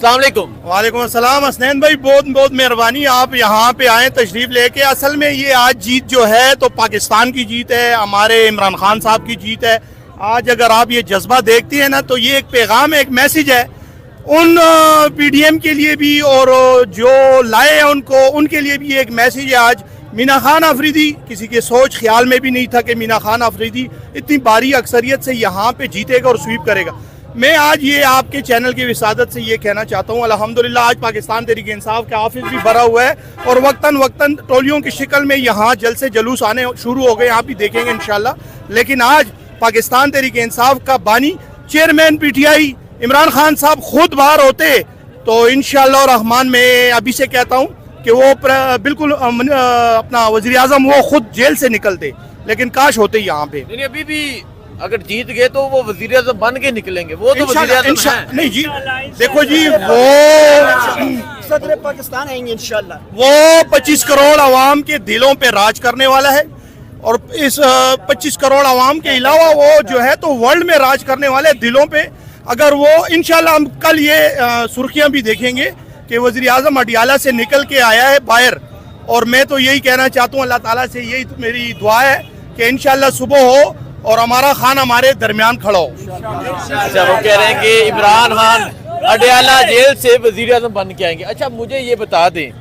अस्सलाम वालेकुम। वालेकुम अस्सलाम। हसनैन भाई बहुत बहुत मेहरबानी, आप यहाँ पे आए तशरीफ लेके। असल में ये आज जीत जो है तो पाकिस्तान की जीत है, हमारे इमरान खान साहब की जीत है। आज अगर आप ये जज्बा देखती हैं ना तो ये एक पैगाम है, एक मैसेज है उन पीडीएम के लिए भी और जो लाए हैं उनको, उनके लिए भी एक मैसेज है। आज मीना खान अफरीदी, किसी के सोच ख्याल में भी नहीं था कि मीना खान अफरीदी इतनी भारी अक्सरियत से यहाँ पे जीतेगा और स्वीप करेगा। मैं आज ये आपके चैनल की विसादत से ये कहना चाहता हूँ, अल्हम्दुलिल्लाह आज पाकिस्तान तहरीक इंसाफ का ऑफिस भी भरा हुआ है और वक्तन वक्तन टोलियों की शक्ल में यहाँ जलसे जुलूस आने शुरू हो गए, आप भी देखेंगे इंशाल्लाह। लेकिन आज पाकिस्तान तहरीक इंसाफ का बानी चेयरमैन पीटीआई इमरान खान साहब खुद बाहर होते तो इंशाल्लाह रहमान मैं अभी से कहता हूँ कि वो बिल्कुल अपना वज़ीर आज़म वो खुद जेल से निकलते, लेकिन काश होते यहाँ पे। अभी भी अगर जीत गए तो वो वज़ीर आज़म बन के निकलेंगे, वो तो वज़ीर आज़म हैं। नहीं जी, देखो जी वो सदर पाकिस्तान आएंगे इंशाल्लाह। वो 25 करोड़ आवाम के दिलों पे राज करने वाला है और इस 25 करोड़ आवाम के अलावा वो जो है तो वर्ल्ड में राज करने वाले दिलों पे। अगर वो इंशाल्लाह हम कल ये सुर्खियां भी देखेंगे कि वज़ीर आज़म अडियाला से निकल के आया है बाहर, और मैं तो यही कहना चाहता हूँ, अल्लाह ताला से यही तो मेरी दुआ है कि इंशाल्लाह सुबह हो और हमारा खान हमारे दरमियान खड़ा हो। अच्छा, वो कह रहे हैं कि इमरान खान अडियाला जेल से वज़ीर आज़म बन के आएंगे। अच्छा, मुझे ये बता दें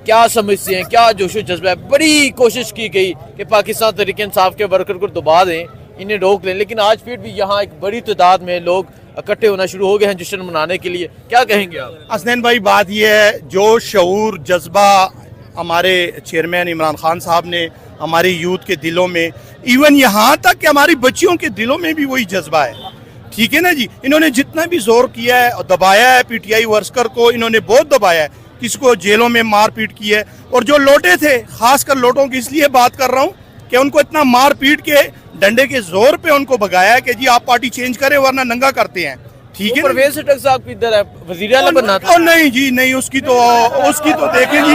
क्या समझते हैं, क्या जोशो जज्बा है? बड़ी कोशिश की गई कि पाकिस्तान तहरीक इंसाफ के वर्कर को दबा दें, इन्हें रोक लें, लेकिन आज फिर भी यहाँ एक बड़ी तादाद में लोग इकट्ठे होना शुरू हो गए हैं जश्न मनाने के लिए। क्या कहेंगे आप? हसनैन भाई बात यह है, जो शऊर जज्बा हमारे चेयरमैन इमरान खान साहब ने हमारी यूथ के दिलों में, इवन यहाँ तक कि हमारी बच्चियों के दिलों में भी वही जज्बा है, ठीक है ना जी। इन्होंने जितना भी जोर किया है और दबाया है पीटीआई वर्कर को, इन्होंने बहुत दबाया है, किसको जेलों में मारपीट की है। और जो लोटे थे, खासकर लोटों की इसलिए बात कर रहा हूँ कि उनको इतना मार पीट के डंडे के जोर पे उनको भगाया कि जी आप पार्टी चेंज करें वरना नंगा करते हैं, ठीक है। परवेज सेठक साहब किधर है? वज़ीर आज़म बनना था। और नहीं जी नहीं, उसकी तो देखें जी,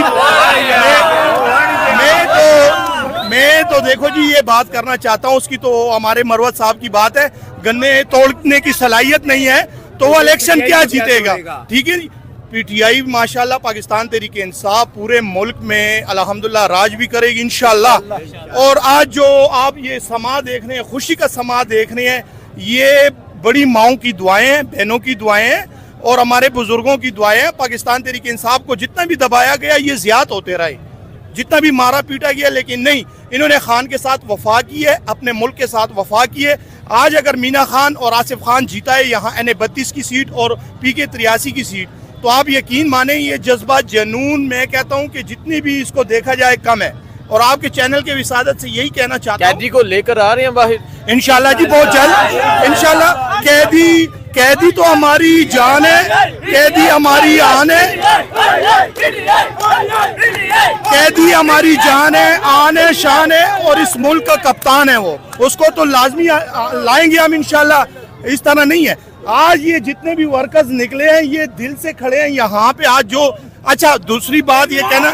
मैं तो देखो जी ये बात करना चाहता हूँ, उसकी तो हमारे मरवत साहब की बात है, गन्ने तोड़ने की सलाहियत नहीं है तो वो इलेक्शन क्या जीतेगा, ठीक है। पीटीआई माशाल्लाह पाकिस्तान तहरीक इंसाफ पूरे मुल्क में अल्हम्दुलिल्लाह राज भी करेगी इंशाल्लाह। और आज जो आप ये समा देख रहे हैं, खुशी का समा देख रहे हैं, ये बड़ी माओं की दुआएं हैं, बहनों की दुआएं हैं और हमारे बुजुर्गों की दुआएं हैं। पाकिस्तान तहरीक इंसाफ को जितना भी दबाया गया ये ज़्यादा होते रहे, जितना भी मारा पीटा गया, लेकिन नहीं, इन्होंने खान के साथ वफा की है, अपने मुल्क के साथ वफा की है। आज अगर मीना खान और आसिफ खान जीता है यहाँ NA-32 की सीट और PK 83 की सीट, तो आप यकीन माने ये जज्बा जुनून, मैं कहता हूँ कि जितनी भी इसको देखा जाए कम है। और आपके चैनल के विसादत से यही कहना चाहता हूँ, कैदी को लेकर आ रहे हैं बाहर इंशाल्लाह जी, बहुत जल्द इंशाल्लाह। कैदी तो हमारी जान है, कैदी हमारी आन है, कैदी हमारी जान है, आन है, शान है और इस मुल्क का कप्तान है वो, उसको तो लाजमी लाएंगे हम इंशाल्लाह। इस तरह नहीं है, आज ये जितने भी वर्कर्स निकले हैं ये दिल से खड़े हैं यहाँ पे आज जो। अच्छा, दूसरी बात ये कहना,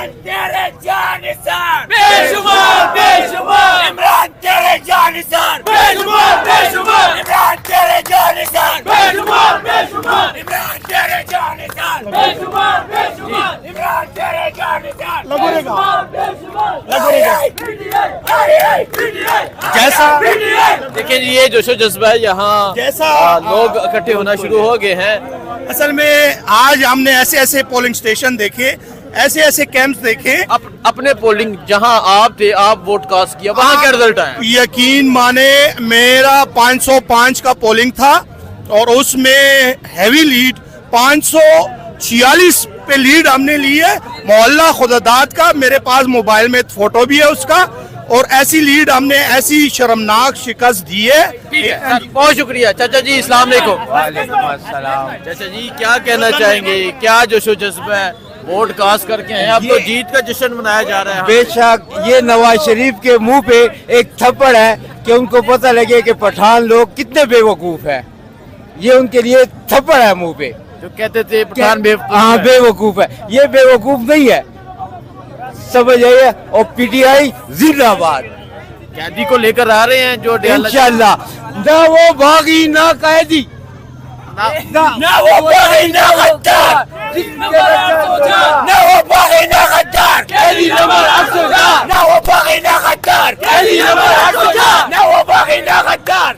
जैसा लेकिन ये जोशो जज्बा है यहाँ, जैसा लोग इकट्ठे होना शुरू हो गए हैं। असल में आज हमने ऐसे ऐसे पोलिंग स्टेशन देखे, ऐसे ऐसे कैंप्स देखे। अपने पोलिंग जहां आप थे, आप वोट कास्ट किया, वहां क्या रिजल्ट आया? यकीन माने मेरा 505 का पोलिंग था और उसमें हैवी लीड 546 पे लीड हमने ली है, मोहल्ला खुदादाद का। मेरे पास मोबाइल में फोटो भी है उसका, और ऐसी लीड हमने ऐसी शर्मनाक शिकस्त दी है। ठीक है, बहुत शुक्रिया चाचा जी। अस्सलाम वालेकुम। चाचा जी क्या कहना चाहेंगे, क्या जोशो जज्बा है? वोट कास्ट करके हैं, अब तो जीत का जश्न मनाया जा रहा है। बेशक ये नवाज शरीफ के मुंह पे एक थप्पड़ है कि उनको पता लगे कि पठान लोग कितने बेवकूफ हैं। ये उनके लिए थप्पड़ है मुंह पे, जो कहते थे पठान बेवकूफ। हाँ बेवकूफ है, ये बेवकूफ नहीं है, समझ आइए। और पीटीआई जिंदाबाद। कैदी को लेकर आ रहे हैं जो इंशाल्लाह, ना वो भागी ना कैदी, ना वो बागी ना गद्दार, ना वो बागी ना गद्दार, ना वो बागी ना गद्दार, ना वो बागी ना गद्दार।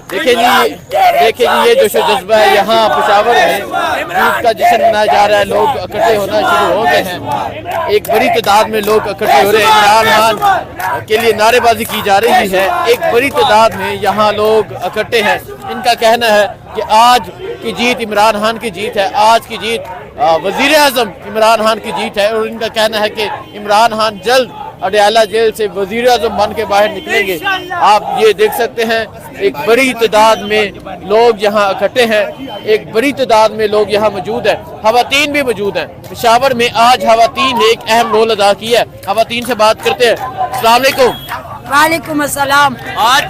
देखिए जी, ये जोशो जज्बा है यहाँ पेशावर में ईद का जश्न मनाया जा रहा है। लोग इकट्ठे होना शुरू हो गए हैं, एक बड़ी तादाद में लोग इकट्ठे हो रहे हैं। इमरान खान के लिए नारेबाजी की जा रही है, एक बड़ी तादाद में यहाँ लोग इकट्ठे हैं। इनका कहना है कि आज की जीत इमरान खान की जीत है, आज की जीत वजीर आजम इमरान खान की जीत है। और इनका कहना है कि इमरान खान जल्द अडयाला जेल से वजीर आजम बन के बाहर निकलेंगे। आप ये देख सकते हैं एक बड़ी तादाद में लोग यहाँ इकट्ठे हैं, एक बड़ी तादाद में लोग यहाँ मौजूद है। खवातीन भी मौजूद हैं। पेशावर में आज खवातीन ने एक अहम रोल अदा किया है। खवातीन से बात करते हैं। अस्सलाम वालेकुम। वालेकुम अस्सलाम। आज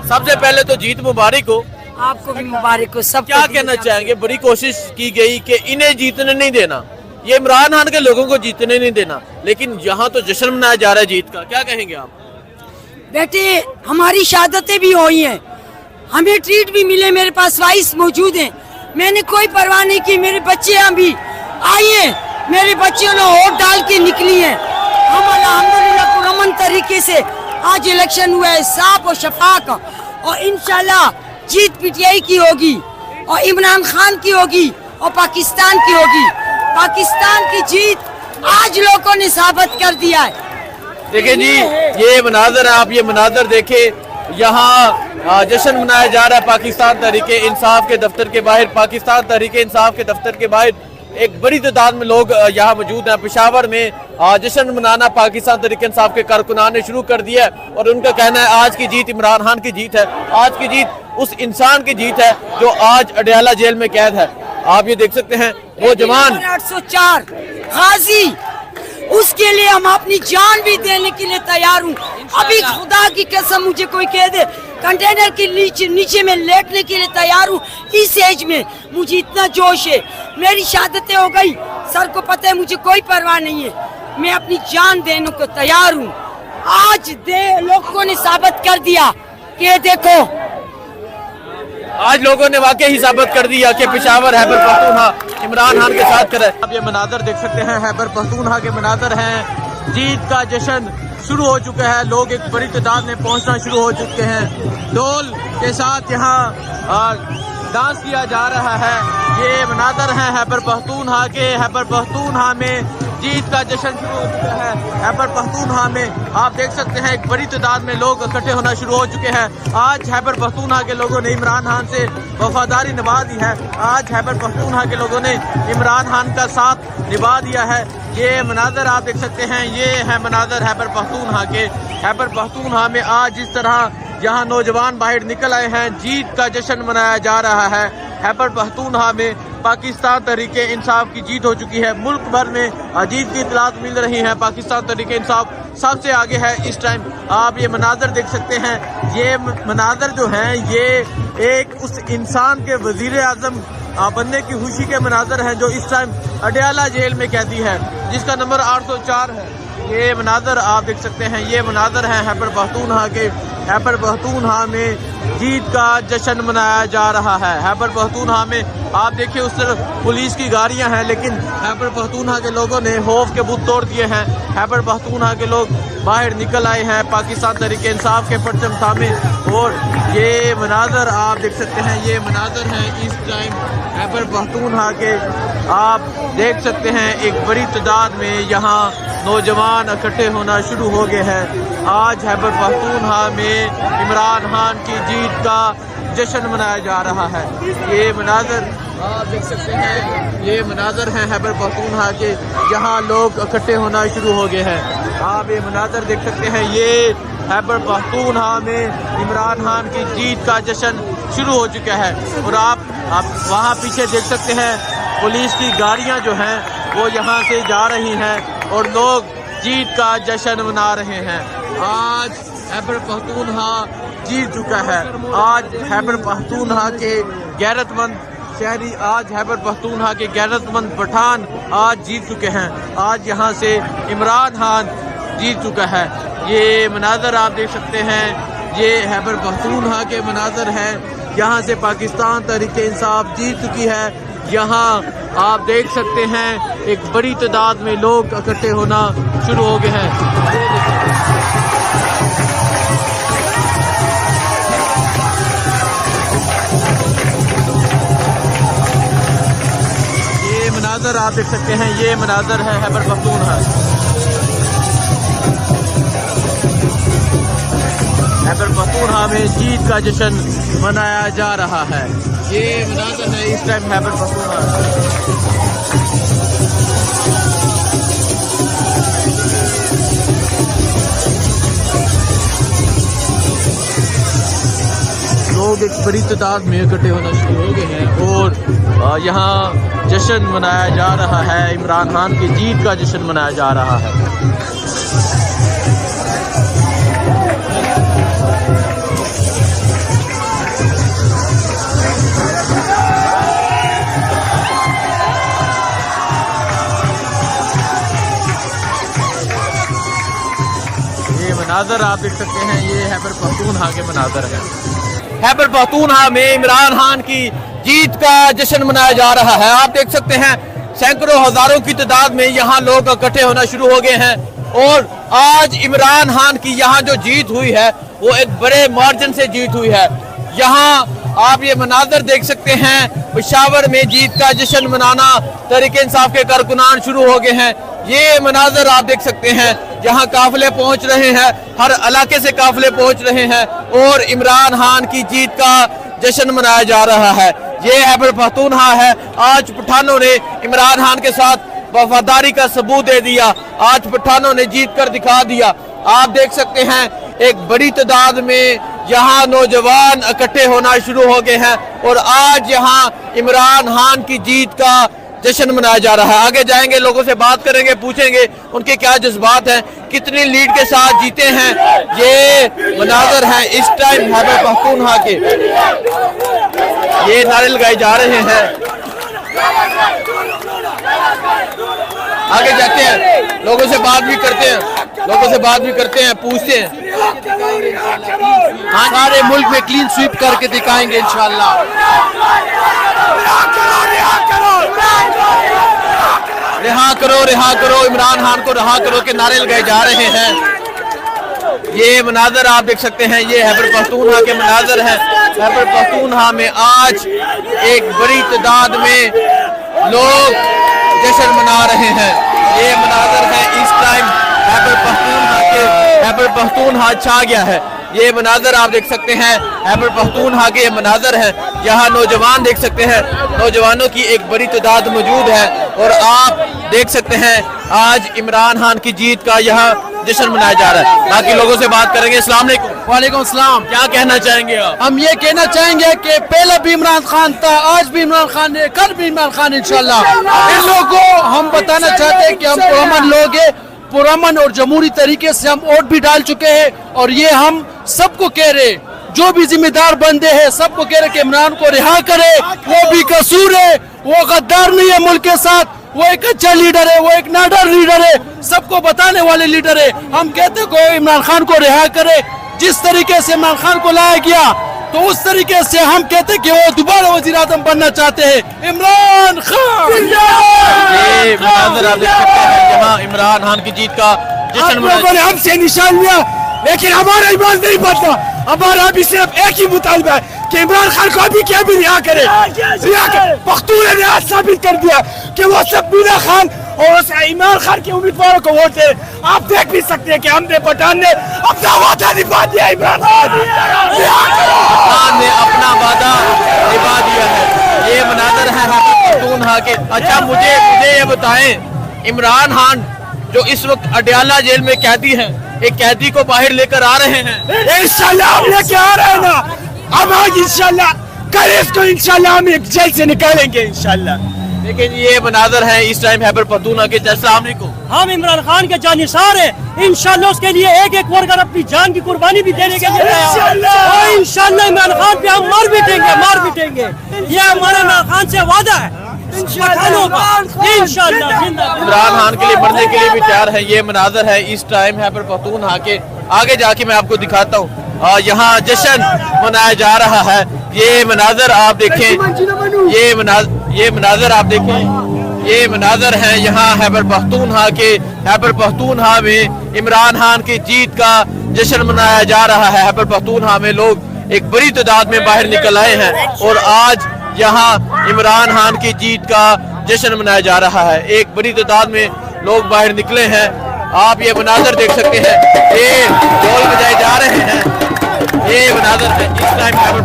सबसे पहले तो जीत मुबारक हो। आपको भी मुबारक हो। सब क्या कहना चाहेंगे? बड़ी कोशिश की गई कि इन्हें जीतने नहीं देना, ये इमरान खान के लोगों को जीतने नहीं देना, लेकिन यहाँ तो जश्न मनाया जा रहा है जीत का। क्या कहेंगे आप? बेटे, हमारी शहादतें भी हुई हैं, हमें ट्रीट भी मिले, मेरे पास वाइस मौजूद हैं। मैंने कोई परवाह नहीं की। मेरे बच्चे अभी आई हैं, मेरे बच्चियों ने वोट डाल के निकली हैं। हम अल्हम्दुलिल्लाह पुरअमन तरीके से आज इलेक्शन हुआ है, साफ और शफाफ, और इंशाल्लाह जीत पीटीआई की होगी और इमरान खान की होगी और पाकिस्तान की होगी। पाकिस्तान की जीत आज लोगों ने साबित कर दिया है। देखिए जी, ये मनाजर है, आप ये मनाजर देखे। यहाँ जश्न मनाया जा रहा है पाकिस्तान तहरीके इंसाफ के दफ्तर के बाहर। पाकिस्तान तहरीके इंसाफ के दफ्तर के बाहर एक बड़ी तादाद में लोग यहाँ मौजूद हैं। पेशावर में जश्न मनाना पाकिस्तान तहरीके इंसाफ के कारकुनान ने शुरू कर दिया है और उनका कहना है आज की जीत इमरान खान की जीत है, आज की जीत उस इंसान की जीत है जो आज अडयाला जेल में कैद है। आप ये देख सकते हैं वो जवान 804 गाजी, उसके लिए हम अपनी जान भी देने के लिए तैयार हूँ। अभी खुदा की कसम मुझे कोई कह दे कंटेनर के नीचे में लेटने के लिए तैयार हूँ। इस एज में मुझे इतना जोश है, मेरी शहादतें हो गई, सर को पता है, मुझे कोई परवाह नहीं है। मैं अपनी जान देने को तैयार हूँ। आज लोगों ने साबित कर दिया कि देखो, आज लोगों ने वाकई ही साबित कर दिया कि पेशावर खैबर पख्तूनख्वा इमरान खान के साथ करे। आप ये मनाजर देख सकते हैं, खैबर पख्तूनख्वा के मनाजर हैं। जीत का जश्न शुरू हो चुका है, लोग एक बड़ी तादाद में पहुंचना शुरू हो चुके हैं। ढोल के साथ यहाँ डांस किया जा रहा है। ये मनाजर हैं खैबर पख्तूनख्वा के। खैबर पख्तूनख्वा में जीत का जश्न शुरू हो चुका है। खैबर पख्तूनख्वा में आप देख सकते हैं एक बड़ी तादाद में लोग इकट्ठे होना शुरू हो चुके हैं। आज खैबर पख्तूनख्वा के लोगों ने इमरान खान से वफादारी निभा दी है। आज खैबर पख्तूनख्वा के लोगों ने इमरान खान का साथ निभा दिया है। ये मनाजर आप देख सकते हैं, ये है मनाजर खैबर पख्तूनख्वा के। खैबर पख्तूनख्वा में आज जिस तरह यहाँ नौजवान बाहर निकल आए हैं, जीत का जश्न मनाया जा रहा है। खैबर पख्तूनख्वा में पाकिस्तान तहरीके इंसाफ की जीत हो चुकी है। मुल्क भर में जीत की इतलात मिल रही है। पाकिस्तान तहरीके इंसाफ सबसे आगे है इस टाइम। आप ये मनाजर देख सकते हैं, ये मनाजर जो हैं ये एक उस इंसान के वजीर आजम बनने की खुशी के मनाजर हैं जो इस टाइम अडयाला जेल में कैदी है, जिसका नंबर 804 है। ये मनाजर आप देख सकते हैं, ये मनाजर हैं खैबर पख्तूनख्वा के। खैबर पख्तूनख्वा में जीत का जश्न मनाया जा रहा है। खैबर पख्तूनख्वा में आप देखिए उस तरफ पुलिस की गाड़ियां हैं, लेकिन खैबर पख्तूनख्वा के लोगों ने खौफ के बुत तोड़ दिए हैं। खैबर पख्तूनख्वा के लोग बाहर निकल आए हैं पाकिस्तान तहरीके इंसाफ के परचम थामे। और ये मनाजर आप देख सकते हैं, ये मनाजर हैं इस टाइम खैबर पख्तूनख्वा के। आप देख सकते हैं एक बड़ी तादाद में यहाँ नौजवान इकट्ठे होना शुरू हो गए हैं। आज खैबर पख्तूनख्वा में इमरान खान की जीत का जश्न मनाया जा रहा है। ये मनाजर आप देख सकते हैं, ये मनाजर हैं खैबर पख्तूनख्वा के, जहाँ लोग इकट्ठे होना शुरू हो गए हैं। आप ये मनाजर देख सकते हैं, ये खैबर पख्तूनख्वा में इमरान खान की जीत का जश्न शुरू हो चुका है। और आप वहाँ पीछे देख सकते हैं पुलिस की गाड़ियाँ जो हैं वो यहाँ से जा रही हैं और लोग जीत का जश्न मना रहे हैं। आज खैबर पख्तूनख्वा जीत चुका है। आज खैबर पख्तूनख्वा के गैरतमंद शहरी, आज खैबर पख्तूनख्वा के गैरतमंद पठान आज जीत चुके हैं। आज यहाँ से इमरान खान जीत चुका है। ये मनाजर आप देख सकते हैं, ये खैबर पख्तूनख्वा के मनाजर हैं यहाँ से पाकिस्तान तहरीक इंसाफ जीत चुकी है। यहाँ आप देख सकते हैं एक बड़ी तादाद में लोग इकट्ठे होना शुरू हो गए हैं। ये मनाजर आप देख सकते हैं, ये मनाजर है खैबर पख्तूनख्वा। खैबर पख्तूनख्वा में जीत का जश्न मनाया जा रहा है। ये मनाजर है इस टाइम खैबर पख्तूनख्वा। लोग एक बड़ी तादाद में इकट्ठे होना शुरू हो गए हैं और यहाँ जश्न मनाया जा रहा है। इमरान खान की जीत का जश्न मनाया जा रहा है। मनाजर आप देख सकते हैं, ये खैबर पख्तूनख्वा के मनाजर है। खैबर पख्तूनख्वा में इमरान खान की जीत का जश्न मनाया जा रहा है। आप देख सकते हैं सैकड़ों हजारों की तादाद में यहाँ लोग इकट्ठे होना शुरू हो गए हैं और आज इमरान खान की यहाँ जो जीत हुई है वो एक बड़े मार्जिन से जीत हुई है। यहाँ आप ये मनाजर देख सकते हैं, पेशावर में जीत का जश्न मनाना तहरीक इंसाफ के कारकुनान शुरू हो गए हैं। ये मनाजर आप देख सकते हैं, यहाँ काफिले पहुंच रहे हैं, हर इलाके से काफिले पहुंच रहे हैं और इमरान खान की जीत का जश्न मनाया जा रहा है। ये खैबर पख्तूनख्वा है। आज पठानों ने इमरान खान के साथ वफादारी का सबूत दे दिया। आज पठानों ने जीत कर दिखा दिया। आप देख सकते हैं एक बड़ी तादाद में यहाँ नौजवान इकट्ठे होना शुरू हो गए हैं और आज यहाँ इमरान खान की जीत का जश्न मनाया जा रहा है। आगे जाएंगे, लोगों से बात करेंगे, पूछेंगे उनके क्या जज्बात हैं, कितनी लीड के साथ जीते हैं। ये मनाजर है इस टाइम खैबर पख्तूनख्वा के। ये नारे लगाए जा रहे हैं। आगे जाते हैं, लोगों से बात भी करते हैं, पूछते हैं। हाँ, सारे मुल्क में क्लीन स्वीप करके दिखाएंगे इंशाल्लाह। रिहा करो इमरान खान को रिहा करो के नारे लगाए जा रहे हैं। ये मनाजर आप देख सकते हैं, ये खैबर पख्तूनख्वा के मनाजर है। खैबर पख्तूनख्वा में आज एक बड़ी तादाद में लोग जश्न मना रहे हैं। ये मनाजर है इस टाइम खैबर पख्तूनख्वा के। खैबर पख्तूनख्वा छा गया है। ये मनाजर आप देख सकते हैं, खैबर पख्तूनख्वा के ये मनाजर है। यहाँ नौजवान देख सकते हैं, नौजवानों की एक बड़ी तादाद मौजूद है और आप देख सकते हैं आज इमरान खान की जीत का यहाँ जश्न मनाया जा रहा है। बाकी लोगों से बात करेंगे। अस्सलाम वालेकुम। वालेकुम सलाम। क्या कहना चाहेंगे आप? हम ये कहना चाहेंगे कि पहले भी इमरान खान था, आज भी इमरान खान है, कल भी इमरान खान इंशाल्लाह। इन लोगों को हम बताना चाहते हैं कि हम पुरअमन लोग हैं, पुरअमन और जमहूरी तरीके से हम वोट भी डाल चुके हैं और ये हम सबको कह रहे, जो भी जिम्मेदार बंदे हैं सबको कह रहे कि इमरान को रिहा करे। वो भी कसूर है, वो गद्दार नहीं है मुल्क के साथ, वो एक अच्छा लीडर है, वो एक नाडर लीडर है, सबको बताने वाले लीडर है। हम कहते को इमरान खान को रिहा करे। जिस तरीके से इमरान खान को लाया गया तो उस तरीके से हम कहते कि वो दोबारा वज़ीर आज़म बनना चाहते हैं। इमरान खान। ये मनाज़र आप देख सकते हैं, जहाँ इमरान खान की जीत का जश्न लोगों ने हमसे निशान लिया, लेकिन हमारा ईमान नहीं बनता। हमारा अभी सिर्फ एक ही मुतालबा है कि इमरान खान को अभी क्या भी रिहा करे। पख्तून ने आज साबित कर दिया कि वो सब मीना खान और इमरान खान के उम्मीदवारों को वोट दे। आप देख भी सकते हैं कि हमने पठान ने अपना वादा निभा दिया। इमरान खान ने अपना वादा निभा दिया है। ये मनाज़र है पख्तूनख्वा के। अच्छा, मुझे ये बताएं, इमरान खान जो इस वक्त अडयाला जेल में कैदी हैं, एक कैदी को बाहर लेकर आ रहे हैं। इंशाल्लाह हम लेके आ रहे हैं ना, अब आज इंशाल्लाह कल इसको इंशाल्लाह हम एक जेल से निकालेंगे इंशाल्लाह। लेकिन ये मनाज़र है इस टाइम खैबर पख्तूनख्वा के। अस्सलाम वालेकुम। हम इमरान खान के जानिसार हैं। इंशाल्लाह उसके लिए एक एक वर्कर अपनी जान की कुर्बानी भी देने के लिए तैयार है। इंशाल्लाह इमरान खान पे हम मार भी देंगे। ये हमारे इमरान खान से वादा है। इंशाल्लाह इमरान खान के लिए मरने के लिए भी तैयार है। ये मनाज़र है इस टाइम खैबर पख्तूनख्वा के। आगे जाके मैं आपको दिखाता हूँ। यहाँ जश्न मनाया जा रहा है। ये मनाजर आप देखें, ये मनाजर आप देखें, ये मनाजर है यहाँ खैबर पख्तूनख्वा में इमरान खान की जीत का जश्न मनाया जा रहा है। खैबर पख्तूनख्वा में लोग एक बड़ी तादाद में बाहर निकल आए हैं और आज यहाँ इमरान खान की जीत का जश्न मनाया जा रहा है। एक बड़ी तादाद में लोग बाहर निकले हैं। आप ये मनाजर देख सकते हैं, ये ढोल बजाए जा रहे हैं। ये मनाजर है इस टाइम खैबर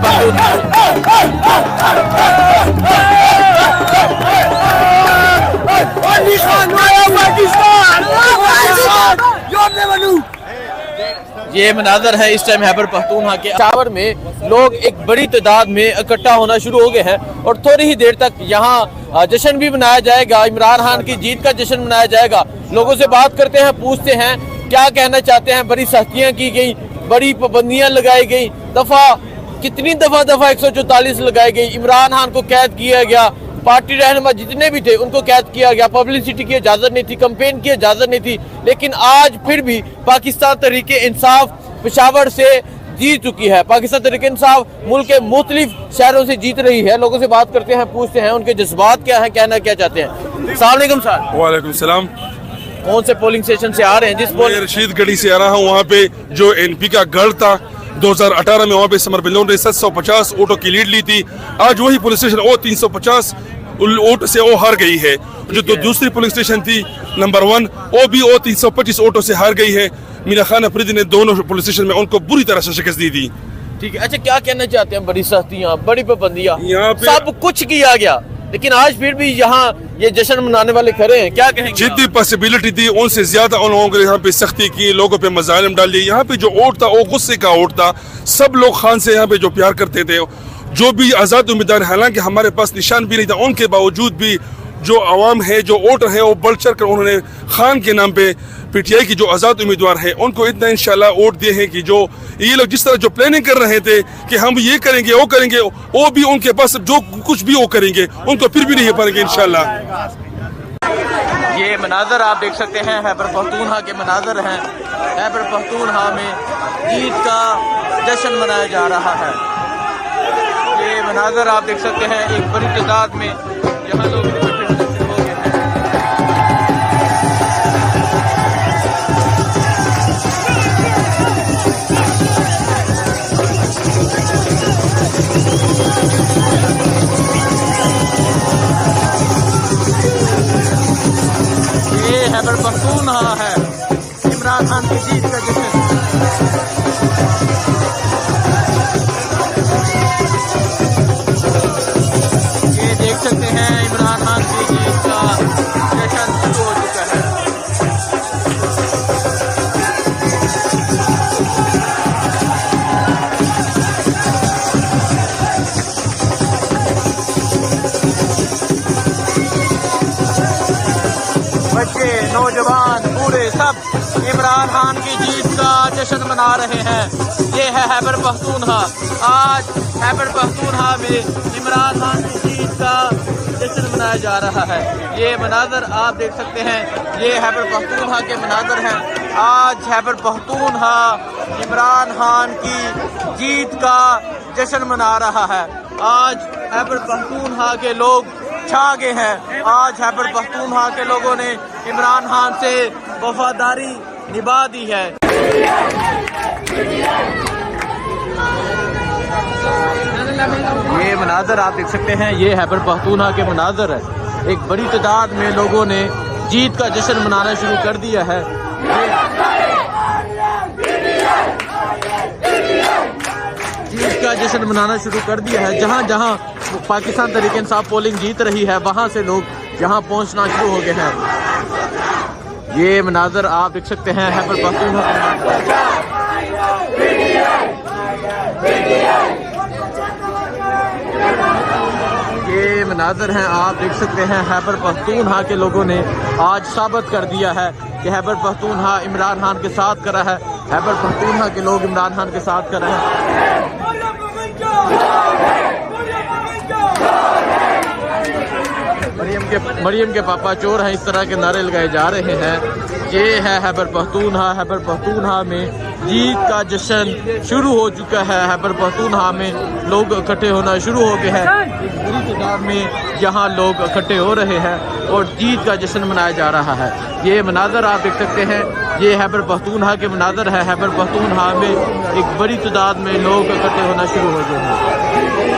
ये मनाजर है इस टाइम खैबर पख्तूनख्वा के पेशावर में लोग एक बड़ी तादाद में इकट्ठा होना शुरू हो गए हैं और थोड़ी ही देर तक यहाँ जश्न भी मनाया जाएगा। इमरान खान की जीत का जश्न मनाया जाएगा। लोगों से बात करते हैं, पूछते हैं क्या कहना चाहते हैं। बड़ी सख्तियाँ की गई, बड़ी पाबंदियाँ लगाई गई, कितनी दफा 144 लगाई गई। इमरान खान को कैद किया गया, पार्टी रहनुमा जितने भी थे उनको कैद किया गया। पब्लिसिटी की इजाजत नहीं थी, कंपेन की इजाजत नहीं थी, लेकिन आज फिर भी पाकिस्तान तहरीके इंसाफ पेशावर से जीत चुकी है। पाकिस्तान तहरीके इंसाफ मुल्क के मुख्तलिफ शहरों से जीत रही है। लोगों से बात करते हैं, पूछते हैं उनके जज्बात क्या है, कहना क्या चाहते हैं। अस्सलाम वालेकुम सर। वालेकुम सलाम। कौन से पोलिंग स्टेशन से आ रहे हैं? मैं रशीद गढ़ी से आ रहा हूँ। वहाँ पे जो NP का गढ़ था 2018 में, वहाँ पे समर बिल्लों ने 750 वोटों की लीड ली थी। आज वही पुलिस स्टेशन वो 350 वोट से वो हार गई है। जो दूसरी पुलिस स्टेशन थी नंबर 1, वो भी वो 325 वोटों से हार गई है। मीना खान अफरीदी ने दोनों पुलिस स्टेशन में उनको बुरी तरह से शिकस्त दी थी। ठीक है, अच्छा क्या कहना चाहते हैं? बड़ी सख्तियाँ, बड़ी पाबंदियाँ, यहाँ पे सब कुछ किया गया, लेकिन आज फिर भी यहाँ ये जश्न मनाने वाले खड़े हैं, क्या कहेंगे? जितनी पॉसिबिलिटी थी उनसे ज्यादा उन लोगों को यहाँ पे सख्ती की, लोगों पे मज़ालिम डाल दिए। यहाँ पे जो वोट था वो गुस्से का वोट था। सब लोग खान से यहाँ पे जो प्यार करते थे, जो भी आज़ाद उम्मीदवार, हालांकि हमारे पास निशान भी नहीं था, उनके बावजूद भी जो आवाम है, जो वोटर है, वो बढ़ चढ़ कर उन्होंने खान के नाम पे PTI की जो आज़ाद उम्मीदवार है उनको इतना इंशाल्लाह वोट दिए हैं कि जो ये लोग जिस तरह जो प्लानिंग कर रहे थे कि हम ये करेंगे वो करेंगे, वो भी उनके पास जो कुछ भी वो करेंगे उनको फिर भी नहीं पाएंगे इंशाल्लाह। ये मनाजर आप देख सकते हैं, खैबर पख्तूनख्वा के मनाजर हैं। खैबर पख्तूनख्वा में जीत का जश्न मनाया जा रहा है। ये मनाजर आप देख सकते हैं, एक बड़ी तादाद में यहाँ लोग इकट्ठे होने शुरू हो गए हैं। ये खैबर पख्तूनख्वा है, इमरान खान की जीत का जश्न। देख सकते हैं इमरान खान की जीत का जश्न शुरू हो चुका है। बच्चे, नौजवान, बूढ़े सब इमरान खान की जीत का जश्न मना रहे हैं। ये है खैबर पख्तूनख्वा। आज खैबर पख्तूनख्वा में इमरान खान की जीत का जश्न मनाया जा रहा है। ये मनाजर आप देख सकते हैं, ये खैबर पख्तूनख्वा के मनाजर हैं। आज खैबर पख्तूनख्वा इमरान खान की जीत का जश्न मना रहा है। आज खैबर पख्तूनख्वा के लोग छा गए हैं। आज खैबर पख्तूनख्वा के लोगों ने इमरान खान से वफादारी निभा दी है। ये मनाजर आप देख सकते हैं, ये खैबर पख्तूनख्वा के मनाजर है। एक बड़ी तादाद में लोगों ने जीत का जश्न मनाना शुरू कर दिया है। जीत का जश्न मनाना शुरू कर दिया है। जहां जहां पाकिस्तान तहरीके इंसाफ पोलिंग जीत रही है, वहां से लोग यहाँ पहुंचना शुरू हो गए हैं। ये मनाजर आप देख सकते हैं, खैबर पख्तूनख्वा ये मनाजर हैं, आप देख सकते हैं। खैबर पख्तूनख्वा के लोगों ने आज साबित कर दिया है कि खैबर पख्तूनख्वा इमरान खान के साथ करा है। खैबर पख्तूनख्वा के लोग इमरान खान के साथ कर रहे हैं। मरियम के पापा चोर हैं, इस तरह के नारे लगाए जा रहे हैं। ये है खैबर पख्तूनख्वा। खैबर पख्तूनख्वा में जीत का जश्न शुरू हो चुका है। खैबर पख्तूनख्वा में लोग इकट्ठे होना शुरू हो गए हैं, बड़ी तादाद में यहाँ लोग इकट्ठे हो रहे हैं और जीत का जश्न मनाया जा रहा है। ये मनाजर आप देख सकते हैं, ये खैबर पख्तूनख्वा के मनाजर है। खैबर पख्तूनख्वा में एक बड़ी तादाद में लोग इकट्ठे होना शुरू हो गए हैं।